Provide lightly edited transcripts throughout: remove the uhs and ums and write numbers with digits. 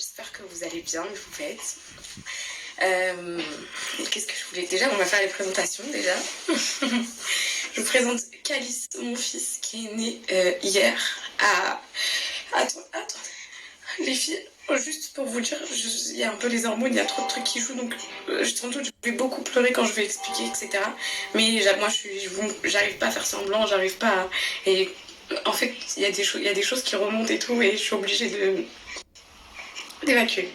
J'espère que vous allez bien, vous faites. Qu'est-ce que je voulais déjà? On va faire les présentations déjà. Je vous présente Calice, mon fils, qui est né hier à... Attends. Les filles, juste pour vous dire, il y a un peu les hormones, il y a trop de trucs qui jouent, donc sans doute je vais beaucoup pleurer quand je vais expliquer, etc. Mais moi, j'arrive pas à faire semblant, j'arrive pas à... Et en fait, il y a des choses qui remontent et tout, et je suis obligée d'évacuer.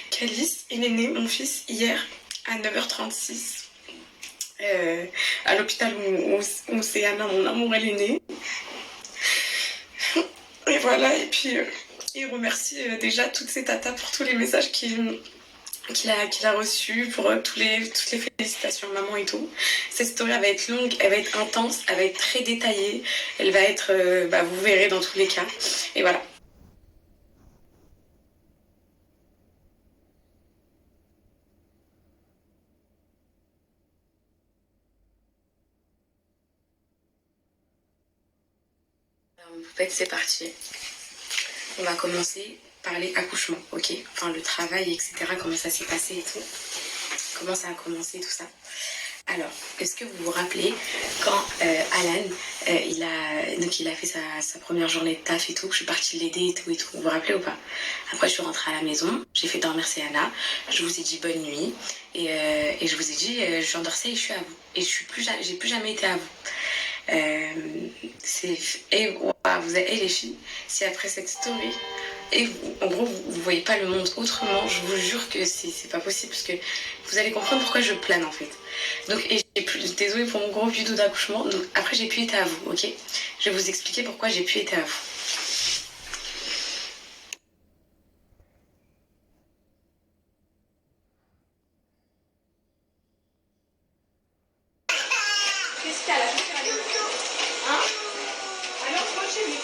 Calice, il est né, mon fils, hier à 9h36 à l'hôpital où c'est Anna, mon amour, elle est née. Et voilà, et puis il remercie déjà toutes ces tatas pour tous les messages qu'il a reçus, pour toutes les félicitations maman et tout. Cette story, elle va être longue, elle va être intense, elle va être très détaillée, elle va être, vous verrez dans tous les cas. Et voilà. Poupette, c'est parti. On va commencer par les accouchements, ok? Enfin, le travail, etc. Comment ça s'est passé et tout. Comment ça a commencé, tout ça. Alors, est-ce que vous vous rappelez quand Alan, il a fait sa première journée de taf et tout, que je suis partie l'aider et tout. Vous vous rappelez ou pas? Après, je suis rentrée à la maison, j'ai fait dormir Céana, je vous ai dit bonne nuit, et je vous ai dit, je viens d'Orsay et je suis à vous. Et j'ai plus jamais été à vous. Et les filles, si après cette story, et en gros vous voyez pas le monde autrement, je vous jure que c'est pas possible, parce que vous allez comprendre pourquoi je plane en fait. Donc, et désolée pour mon gros vidéo d'accouchement, donc après j'ai pu être à vous, ok? Je vais vous expliquer pourquoi j'ai pu être à vous. Qu'est-ce qu'il y a là? Hein? Alors, moi chez lui.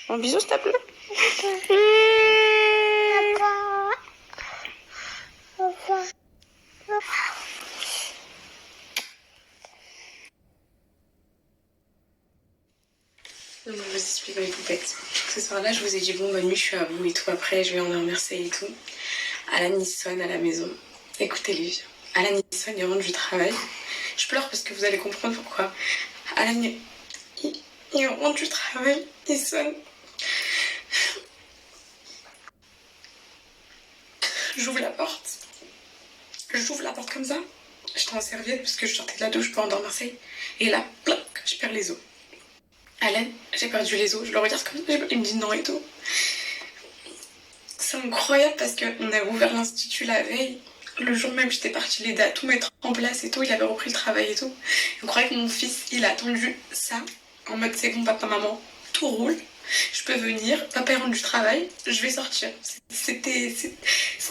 Un bisou, s'il te plaît. Donc, je vous explique mes poupettes. Ce soir-là, je vous ai dit bon, bonne nuit, je suis à vous et tout. Après, je vais en remercier et tout. Alan, il sonne à la maison. Écoutez-les. Alan, il sonne, il rentre du travail. Je pleure parce que vous allez comprendre pourquoi. Alan, il rentre du travail, il sonne. J'ouvre la porte. J'ouvre la porte comme ça. J'étais en serviette parce que je sortais de la douche pour endormir Marseille. Et là, ploc, je perds les os. Alan, j'ai perdu les os. Je le regarde comme ça, il me dit non et tout. C'est incroyable parce qu'on a ouvert l'institut la veille. Le jour même, j'étais partie l'aider à tout mettre en place et tout. Il avait repris le travail et tout. On croyait que mon fils, il a attendu ça. En mode, c'est bon, papa, maman, tout roule. Je peux venir, papa rentre du travail, je vais sortir. C'était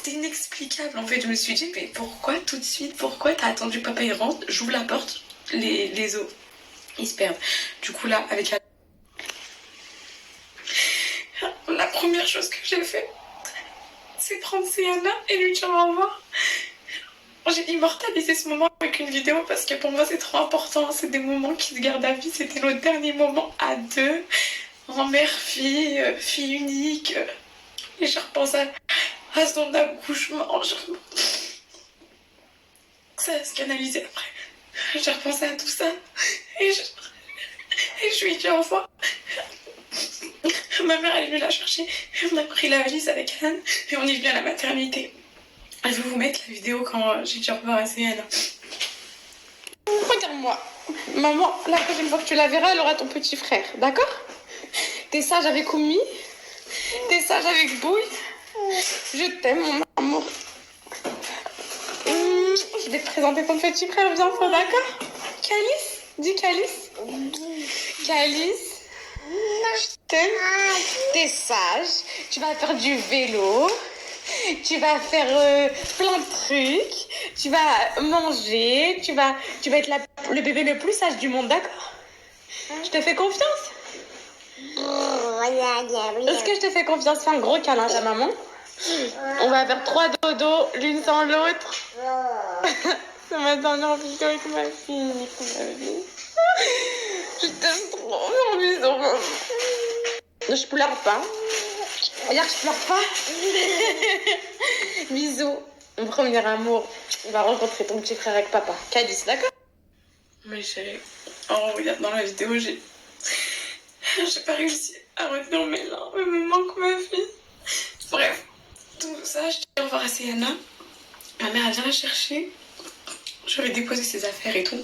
inexplicable en fait. Je me suis dit, mais pourquoi tout de suite? Pourquoi t'as attendu papa il rentre? J'ouvre la porte, les os, ils se perdent. Du coup là, avec la première chose que j'ai fait, c'est prendre Céana et lui dire au revoir. J'ai immortalisé ce moment avec une vidéo parce que pour moi c'est trop important. C'est des moments qui se gardent à vie. C'était notre dernier moment à deux. En mère-fille, fille unique. Et je repense à son accouchement. Ça a se canaliser après. J'ai repensé à tout ça. Et je lui ai dit au revoir. Ma mère elle est venue la chercher. On a pris la valise avec Anne et on est venu à la maternité. Je vais vous mettre la vidéo quand j'ai dit au revoir à Céana. Regarde-moi. Maman, la prochaine fois que tu la verras, elle aura ton petit frère. D'accord? T'es sage avec Oumi. T'es sage avec Bouille. Je t'aime, mon amour. Je vais te présenter ton petit frère bientôt, d'accord? Calice? Dis Calice. Calice. Je t'aime. T'es sage. Tu vas faire du vélo. Tu vas faire plein de trucs. Tu vas manger. Tu vas être le bébé le plus sage du monde, d'accord? Je te fais confiance. Est-ce que je te fais confiance? Fais un gros câlin à ta maman. On va faire 3 dodos l'une sans l'autre. C'est ma dernière vidéo avec ma fille. Je t'aime trop, mon bisou. Non, je pleure pas. Regarde, je pleure pas. Bisous. Mon premier amour. On va rencontrer ton petit frère avec papa. Cadiz, d'accord? Mais chérie, regarde dans la vidéo, j'ai pas réussi à retenir mes larmes. Elle me manque ma fille. Bref, tout ça, je dis au revoir à Céana. Ma mère, elle vient la chercher. Je vais déposer ses affaires et tout.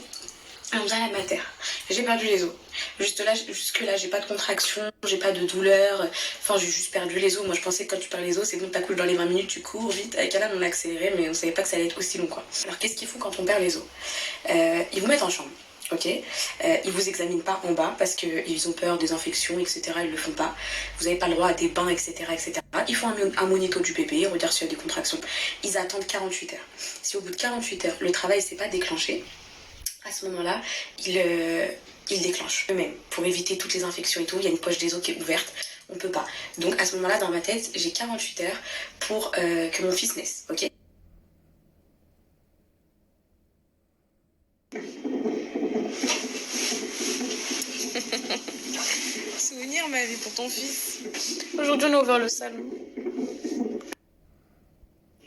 Et on vient à la mater. J'ai perdu les os. Jusque là, j'ai pas de contraction, j'ai pas de douleur. Enfin, j'ai juste perdu les os. Moi, je pensais que quand tu perds les os, c'est bon, t'accouches dans les 20 minutes, tu cours vite. Avec Alan, on a accéléré, mais on savait pas que ça allait être aussi long, quoi. Alors, qu'est-ce qu'ils font quand on perd les os? Ils vous mettent en chambre. Ok, ils vous examinent pas en bas parce qu'ils ont peur des infections, etc. Ils le font pas. Vous n'avez pas le droit à des bains, etc., etc. Ils font un monito du bébé, on regarde s'il y a des contractions. Ils attendent 48 heures. Si au bout de 48 heures, le travail s'est pas déclenché, à ce moment-là, ils déclenchent eux-mêmes pour éviter toutes les infections et tout. Il y a une poche des os qui est ouverte, on peut pas. Donc à ce moment-là, dans ma tête, j'ai 48 heures pour que mon fils naisse, ok? Souvenir ma vie pour ton fils. Aujourd'hui, on a ouvert le salon.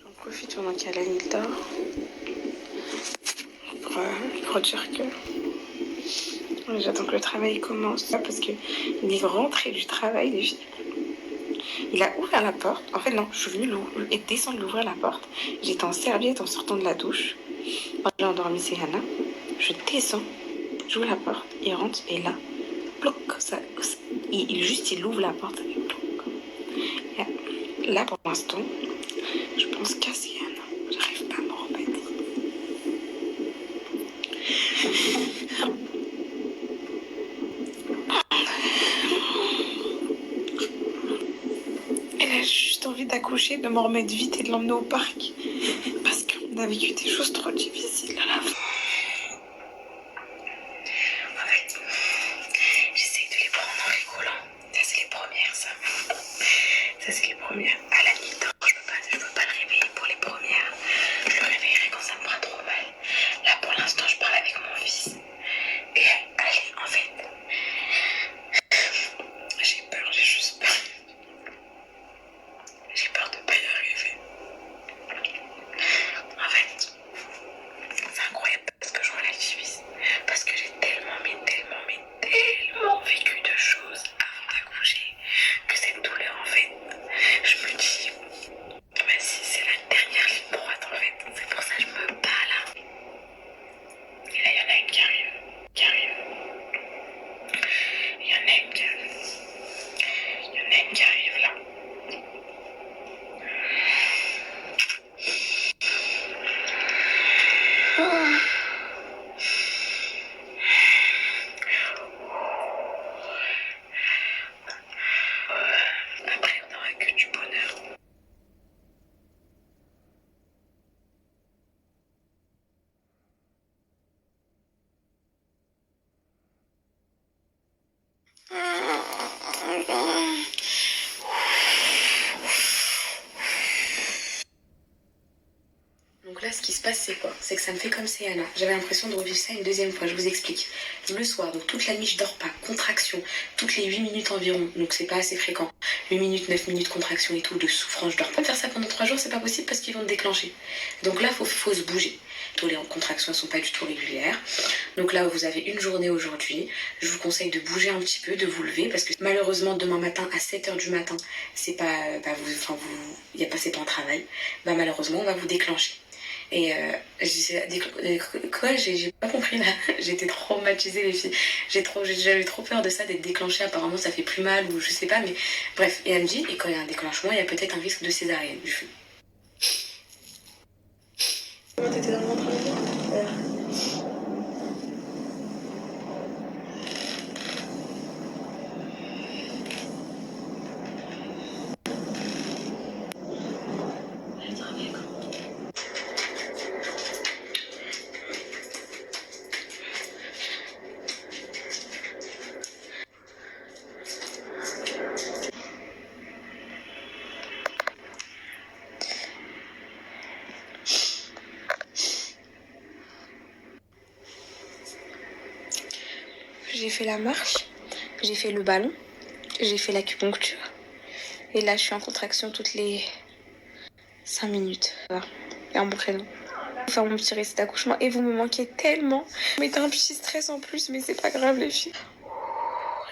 J'en profite pendant qu'Alan il dort pour dire que j'attends que le travail commence. Parce qu'il est rentré du travail, les filles. Il a ouvert la porte. En fait, non, je suis venue descendre l'ouvrir la porte. J'étais en serviette en sortant de la douche. J'ai endormi Céana. Je descends, j'ouvre la porte, il rentre et là, bloc, il ouvre la porte. Là, pour l'instant, je pense qu'à Céana. J'arrive pas à me remettre. Et là, j'ai juste envie d'accoucher, de me remettre vite et de l'emmener au parc. Parce qu'on a vécu des choses trop difficiles à la fin. En fait, j'essaye de les prendre en rigolant. Ça, c'est les premières, ça. Ça, c'est les premières. À la nuit, je peux pas le réveiller pour les premières. Je le réveillerai quand ça me fera trop mal. Là, pour l'instant, je parle avec mon fils. Et allez, en fait, j'ai peur, j'ai juste peur. J'ai peur de pas y arriver. En fait, c'est incroyable parce que je relativise. Parce que j'ai tellement vécu de choses avant d'accoucher que cette douleur, en fait, je me dis, mais si c'est la dernière ligne droite, en fait. C'est pour ça que je me bats là. Et là, il y en a une qui arrive. Il y en a une qui arrive là. Après, on n'aura que du bonheur. Donc là, ce qui se passe, c'est quoi? C'est que ça me fait comme Céana. J'avais l'impression de revivre ça une deuxième fois, je vous explique. Le soir, donc toute la nuit, je dors pas. Contraction, toutes les 8 minutes environ. Donc c'est pas assez fréquent. 8 minutes, 9 minutes, contraction et tout, de souffrance. Je dors pas faire ça pendant 3 jours, c'est pas possible parce qu'ils vont te déclencher. Donc là, faut se bouger. Les contractions ne sont pas du tout régulières. Donc là, vous avez une journée aujourd'hui. Je vous conseille de bouger un petit peu, de vous lever parce que malheureusement, demain matin à 7h du matin, c'est pas, c'est pas un travail. Malheureusement, on va vous déclencher. Et quoi, j'ai pas compris là. J'étais traumatisée, les filles. J'avais trop peur de ça, d'être déclenchée. Apparemment, ça fait plus mal ou je sais pas, mais bref. Et elle me dit, et quand il y a un déclenchement, il y a peut-être un risque de césarienne du fait. Comment t'étais dans le ventre avec moi? J'ai fait la marche, j'ai fait le ballon, j'ai fait l'acupuncture. Et là, je suis en contraction toutes les 5 minutes. Voilà. Et un bon créneau. Faire mon petit récit d'accouchement. Et vous me manquez tellement. Mais t'as un petit stress en plus, mais c'est pas grave, les filles.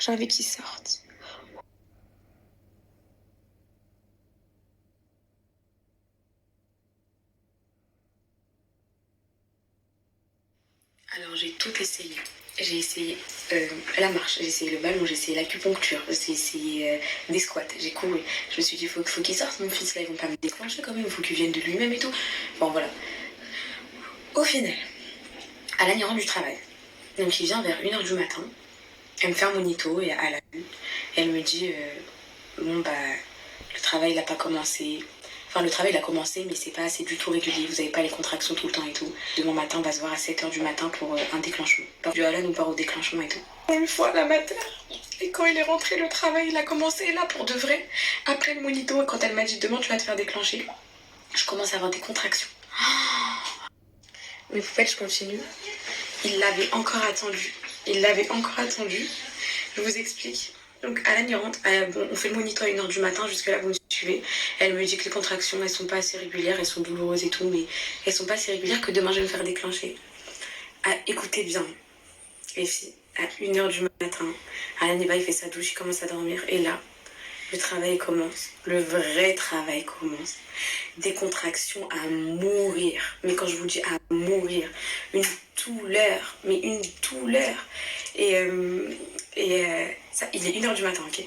J'ai envie qu'ils sortent. Alors, j'ai tout essayé. J'ai essayé la marche, j'ai essayé le ballon, j'ai essayé l'acupuncture, j'ai essayé des squats, j'ai couru. Je me suis dit, faut qu'il sorte, mon fils là, ils vont pas me déclencher quand même, il faut qu'il vienne de lui-même et tout. Bon, voilà. Au final, Alan il rentre du travail. Donc, il vient vers 1h du matin. Elle me fait un monito et à la une. Et elle me dit, bon, bah, le travail n'a pas commencé. Enfin, le travail il a commencé, mais c'est pas assez du tout régulier. Vous n'avez pas les contractions tout le temps et tout. Demain matin, on va se voir à 7h du matin pour un déclenchement. Du Alan, on part au déclenchement et tout. Une fois la mater. Et quand il est rentré, le travail, il a commencé là pour de vrai. Après le monito, quand elle m'a dit demain, tu vas te faire déclencher, je commence à avoir des contractions. Mais vous faites, je continue. Il l'avait encore attendu. Il l'avait encore attendu. Je vous explique. Donc Alan il rentre, bon, on fait le monito à 1h du matin, jusque là vous me suivez. Elle me dit que les contractions elles sont pas assez régulières, elles sont douloureuses et tout, mais elles sont pas assez régulières que demain je vais me faire déclencher. Ah, écoutez bien, les filles, à 1h du matin, Alan il fait sa douche, il commence à dormir, et là, le travail commence, le vrai travail commence. Des contractions à mourir, mais quand je vous dis à mourir, une douleur, mais une douleur. Ça, il est 1h du matin, ok.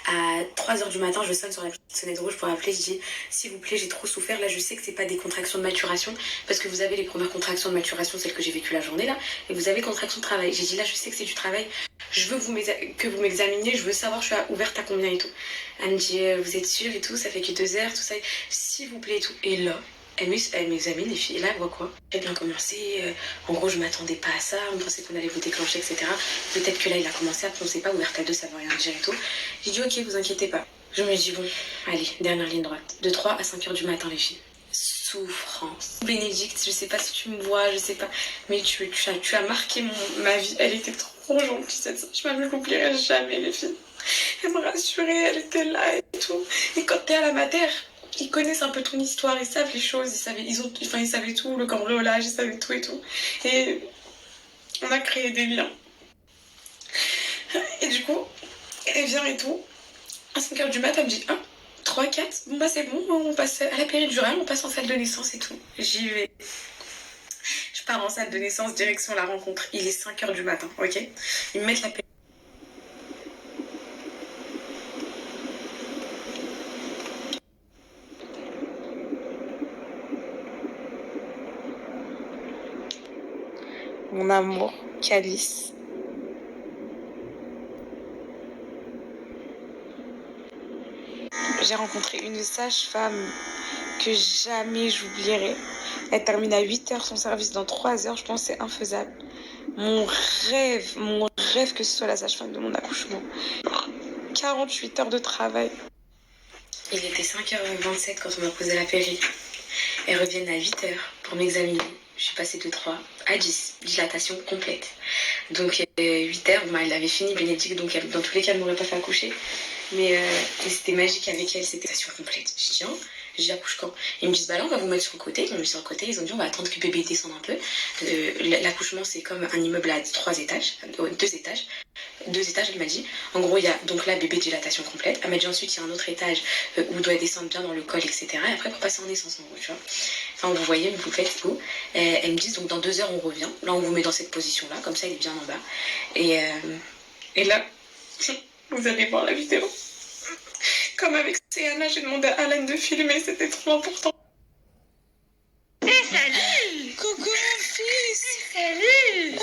À 3h du matin, je sonne sur la petite sonnette rouge pour appeler. Je dis, s'il vous plaît, j'ai trop souffert. Là, je sais que c'est pas des contractions de maturation, parce que vous avez les premières contractions de maturation, celles que j'ai vécues la journée là, et vous avez les contractions de travail. J'ai dit, là, je sais que c'est du travail. Je veux que vous m'examiniez. Je veux savoir, je suis ouverte à combien et tout. Elle me dit, vous êtes sûre et tout, ça fait que 2 heures, tout ça. S'il vous plaît et tout. Et là, elle m'examine, les filles, et là, elle voit quoi? J'ai bien commencé, en gros, je m'attendais pas à ça, on pensait qu'on allait vous déclencher, etc. Peut-être que là, il a commencé, après, on sait pas, ouverte à 2, ça veut rien dire et tout. J'ai dit, ok, vous inquiétez pas. Je me dis, bon, allez, dernière ligne droite. De 3 à 5h du matin, les filles. Souffrance. Bénédicte, je sais pas si tu me vois, je sais pas, mais tu as marqué ma vie. Elle était trop gentille, cette sage, je l'oublierai jamais, les filles. Elle me rassurait, elle était là et tout. Et quand t'es à la mater, ils connaissent un peu ton histoire, ils savent les choses, ils savaient tout, le cambriolage, ils savaient tout et tout. Et on a créé des liens. Et du coup, elle vient et tout. À 5h du matin, elle me dit 1, 3, 4. Bon bah c'est bon, on passe à la péridurale, on passe en salle de naissance et tout. J'y vais. Je pars en salle de naissance, direction la rencontre. Il est 5h du matin, ok. Ils me mettent la péridurale. Mon amour, Calice. J'ai rencontré une sage-femme que jamais j'oublierai. Elle termine à 8h son service dans 3 heures, je pense que c'est infaisable. Mon rêve que ce soit la sage-femme de mon accouchement. 48 heures de travail. Il était 5h27 quand on m'a posé la péri. Elles reviennent à 8h pour m'examiner. Je suis passée de 3 à 10, dilatation complète. Donc 8h, bon, elle avait fini Bénédicte, donc dans tous les cas, elle ne m'aurait pas fait accoucher. Mais c'était magique avec elle, c'était dilatation complète. Je dis, j'accouche quand? Ils me disent, bah là, on va vous mettre sur le côté. Ils m'ont mis sur le côté, ils ont dit, on va attendre que bébé descende un peu. L'accouchement, c'est comme un immeuble à 3 étages, 2 étages. 2 étages, elle m'a dit. En gros, il y a donc là, bébé dilatation complète. Elle m'a dit ensuite, il y a un autre étage où doit descendre bien dans le col, etc. Et après, pour passer en naissance, en gros, tu vois. Enfin, vous voyez, vous faites tout. Elles me disent, donc dans 2 heures, on revient. Là, on vous met dans cette position-là, comme ça, il est bien en bas. Et là, vous allez voir la vidéo. Comme avec Céana, j'ai demandé à Alan de filmer, c'était trop important. Salut! Coucou mon fils! Salut!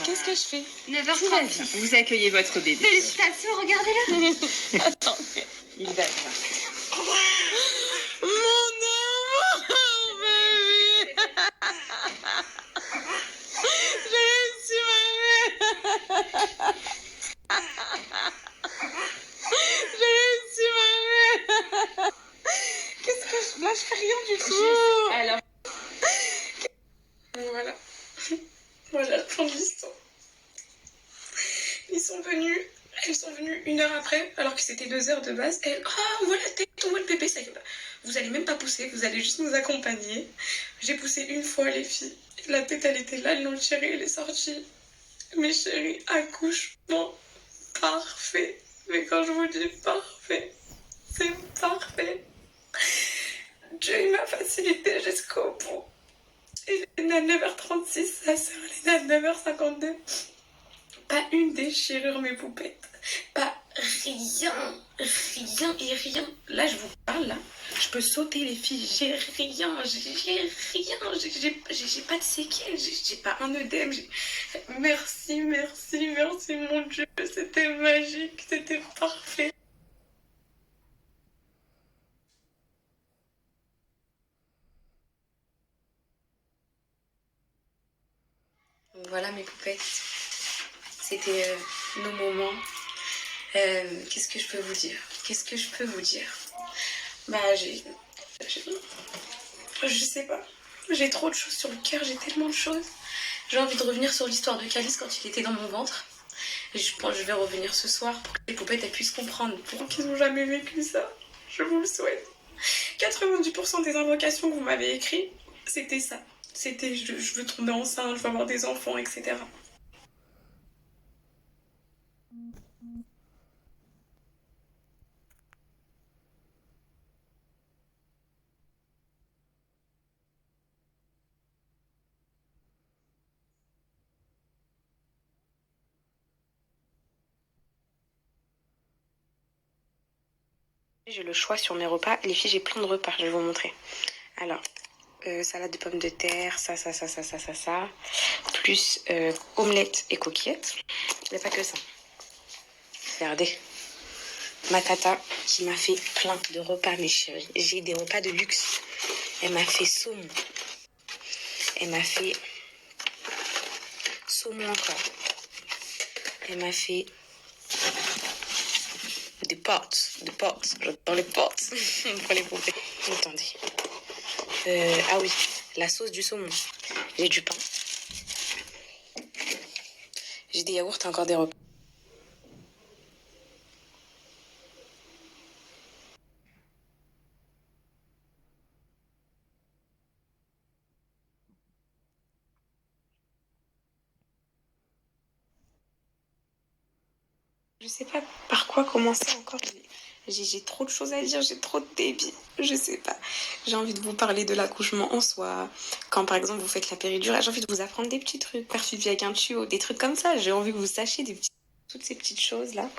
Qu'est-ce que je fais? 9h36. Vous accueillez votre bébé. Félicitations, regardez-le. Attends. Il va bien. Mon amour, bébé! J'ai réussi ma mère! J'ai réussi ma mère! Qu'est-ce que je... Là, je fais rien du tout! Alors, Voilà. Voilà la fin de l'histoire. après, alors que c'était 2 heures de base, elle, ah, on voit la tête, on voit le bébé, ça y est, vous allez même pas pousser, vous allez juste nous accompagner. J'ai poussé une fois les filles, la tête elle était là, le chéri elle est sortie. Mais chérie, accouchement parfait. Mais quand je vous dis parfait, c'est parfait. Dieu il m'a facilité jusqu'au bout. Il est né à 9h36, sa soeur elle est née à 9h52. Pas une déchirure mes poupettes. Pas rien. Rien et rien. Là je vous parle là. Je peux sauter les filles. J'ai rien. J'ai pas de séquelles. J'ai pas un œdème. Merci, merci, merci mon Dieu. C'était magique. C'était parfait. Donc voilà mes poupettes. C'était nos moments. Qu'est-ce que je peux vous dire? Bah je sais pas. J'ai trop de choses sur le cœur, j'ai tellement de choses. J'ai envie de revenir sur l'histoire de Calice quand il était dans mon ventre. Et je pense que je vais revenir ce soir pour que les poupettes elles puissent comprendre pourquoi ils n'ont jamais vécu ça. Je vous le souhaite. 90% des invocations que vous m'avez écrites, c'était ça. C'était je veux tomber enceinte, je veux avoir des enfants, etc. J'ai le choix sur mes repas. Les filles, j'ai plein de repas, je vais vous montrer. Alors, salade de pommes de terre, ça. Plus omelette et coquillettes. Il n'y a pas que ça. Regardez. Ma tata qui m'a fait plein de repas, mes chéris. J'ai des repas de luxe. Elle m'a fait saumon. Elle m'a fait saumon encore. Elle m'a fait des pâtes. Dans les pâtes. Pour les poupées. Attendez. Ah oui, la sauce du saumon. J'ai du pain. J'ai des yaourts et encore des repas. Je sais pas par quoi commencer encore. J'ai trop de choses à dire, j'ai trop de débit. Je sais pas. J'ai envie de vous parler de l'accouchement en soi. Quand par exemple vous faites la péridurale, j'ai envie de vous apprendre des petits trucs. Perfuser avec un tuyau, des trucs comme ça. J'ai envie que vous sachiez toutes ces petites choses là.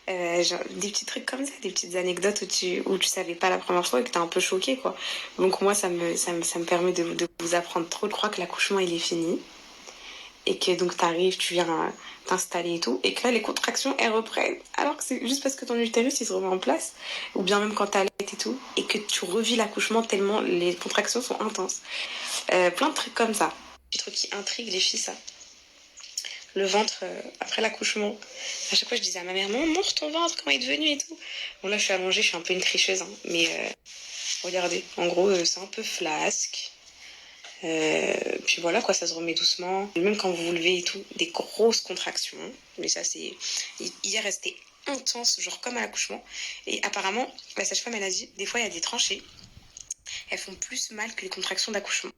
Des petits trucs comme ça, des petites anecdotes où tu savais pas la première fois et que t'es un peu choqué quoi. Donc moi ça me permet de vous apprendre trop. Je crois que l'accouchement il est fini. Et que donc t'arrives, tu viens t'installer et tout, et que là les contractions elles reprennent, alors que c'est juste parce que ton utérus il se remet en place, ou bien même quand t'allaites et tout, et que tu revis l'accouchement tellement les contractions sont intenses. Plein de trucs comme ça. Des trucs qui intriguent les filles, ça. Le ventre après l'accouchement. À chaque fois je disais à ma mère, maman, montre ton ventre, comment il est devenu et tout. Bon là je suis allongée, je suis un peu une tricheuse, hein, mais regardez, en gros c'est un peu flasque. Puis voilà quoi, ça se remet doucement. Même quand vous vous levez et tout, des grosses contractions. Mais ça c'est... Hier c'était intense, genre comme à l'accouchement. Et apparemment, la sage-femme elle a dit, des fois il y a des tranchées. Elles font plus mal que les contractions d'accouchement.